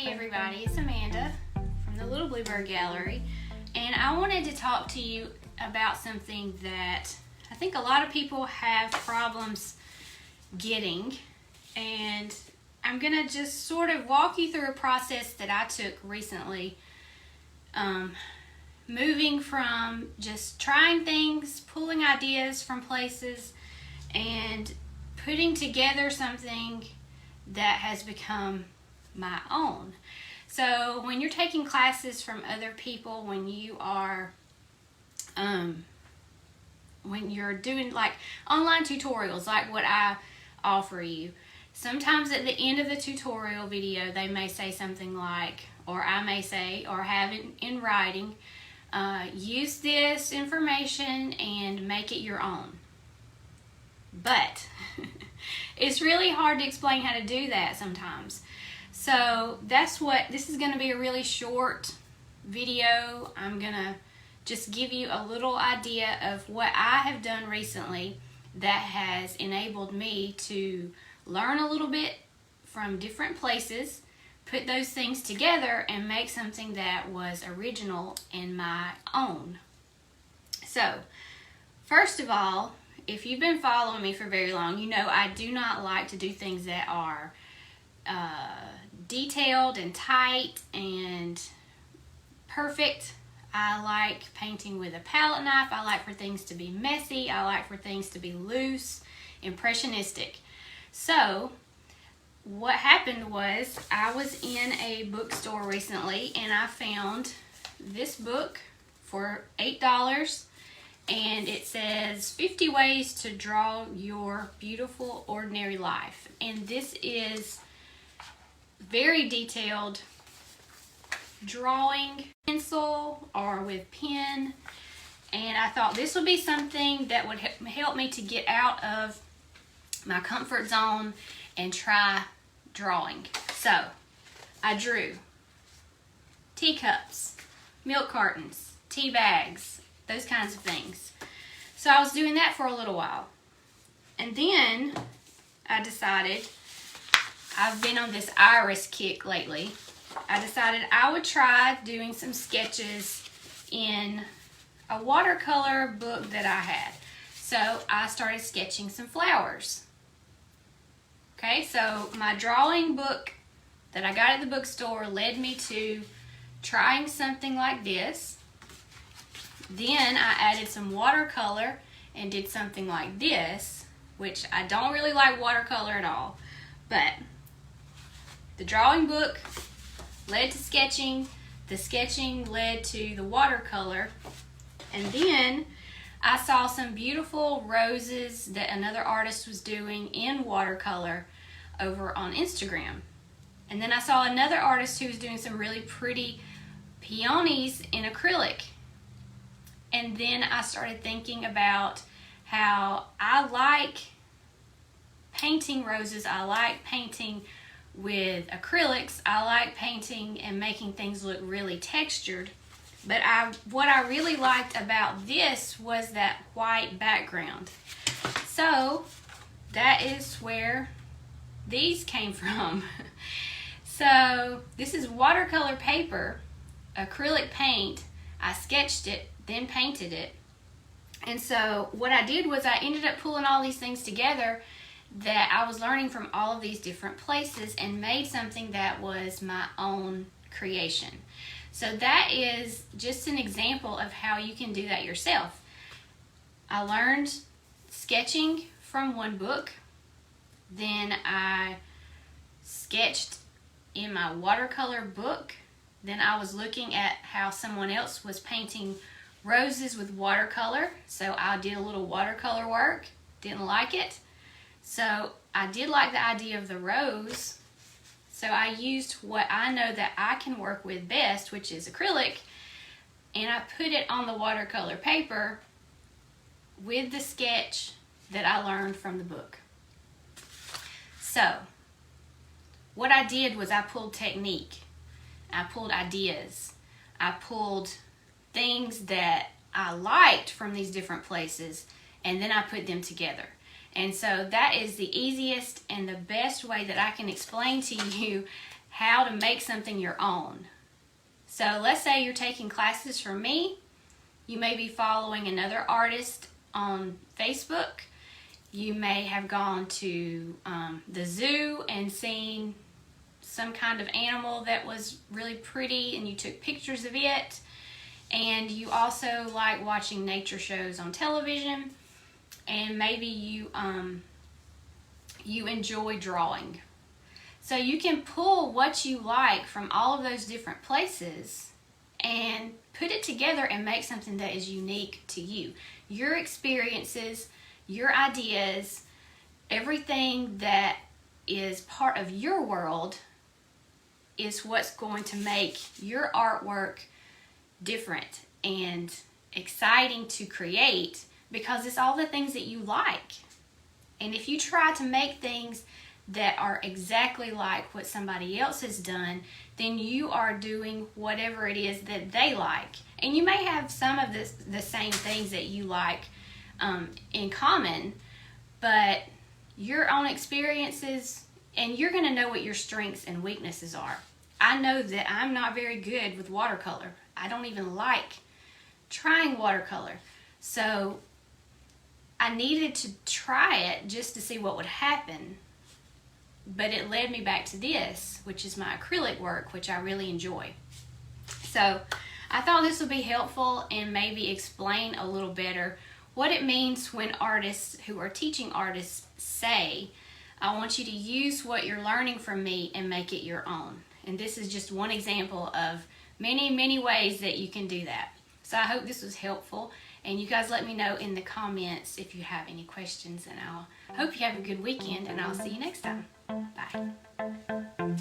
Hey everybody, it's Amanda from the Little Bluebird Gallery, and I wanted to talk to you about something that I think a lot of people have problems getting, and I'm going to just sort of walk you through a process that I took recently, moving from just trying things, pulling ideas from places, and putting together something that has become my own. So when you're taking classes from other people, when you are when you're doing like online tutorials like what I offer you, sometimes at the end of the tutorial video they may say something like, or I may say, or have it in writing, use this information and make it your own. But it's really hard to explain how to do that sometimes. So that's what, this is going to be a really short video. I'm going to just give you a little idea of what I have done recently that has enabled me to learn a little bit from different places, put those things together, and make something that was original and my own. So, first of all, if you've been following me for very long, you know I do not like to do things that are detailed and tight and perfect. I like painting with a palette knife. I like for things to be messy. I like for things to be loose, impressionistic. So what happened was I was in a bookstore recently and I found this book for $8. And it says 50 ways to draw your beautiful ordinary life. And this is very detailed drawing, pencil or with pen. And I thought this would be something that would help me to get out of my comfort zone and try drawing. So I drew teacups, milk cartons, tea bags, those kinds of things. So I was doing that for a little while. And then I decided, I've been on this iris kick lately. I decided I would try doing some sketches in a watercolor book that I had. So I started sketching some flowers. Okay, so my drawing book that I got at the bookstore led me to trying something like this. Then I added some watercolor and did something like this, which I don't really like watercolor at all. But the drawing book led to sketching, the sketching led to the watercolor, and then I saw some beautiful roses that another artist was doing in watercolor over on Instagram. And then I saw another artist who was doing some really pretty peonies in acrylic. And then I started thinking about how I like painting roses. I like painting with acrylics. I like painting and making things look really textured. But what I really liked about this was that white background. So that is where these came from. So this is watercolor paper, acrylic paint. I sketched it, then painted it. And so what I did was I ended up pulling all these things together that I was learning from all of these different places and made something that was my own creation. So that is just an example of how you can do that yourself. I learned sketching from one book, then I sketched in my watercolor book, then I was looking at how someone else was painting roses with watercolor, so I did a little watercolor work, didn't like it. So I did like the idea of the rose, so I used what I know that I can work with best, which is acrylic, and I put it on the watercolor paper with the sketch that I learned from the book. So what I did was I pulled technique, I pulled ideas, I pulled things that I liked from these different places, and then I put them together. And so that is the easiest and the best way that I can explain to you how to make something your own. So let's say you're taking classes from me. You may be following another artist on Facebook. You may have gone to the zoo and seen some kind of animal that was really pretty and you took pictures of it. And you also like watching nature shows on television, and maybe you enjoy drawing. So you can pull what you like from all of those different places and put it together and make something that is unique to you. Your experiences, your ideas, everything that is part of your world is what's going to make your artwork different and exciting to create, because it's all the things that you like. And if you try to make things that are exactly like what somebody else has done, then you are doing whatever it is that they like. And you may have some of the same things that you like in common, but your own experiences, and you're going to know what your strengths and weaknesses are. I know that I'm not very good with watercolor. I don't even like trying watercolor. So I needed to try it just to see what would happen. But it led me back to this, which is my acrylic work, which I really enjoy. So I thought this would be helpful and maybe explain a little better what it means when artists who are teaching artists say, I want you to use what you're learning from me and make it your own. And this is just one example of many, many ways that you can do that. So I hope this was helpful. And you guys let me know in the comments if you have any questions. And I'll hope you have a good weekend, and I'll see you next time. Bye.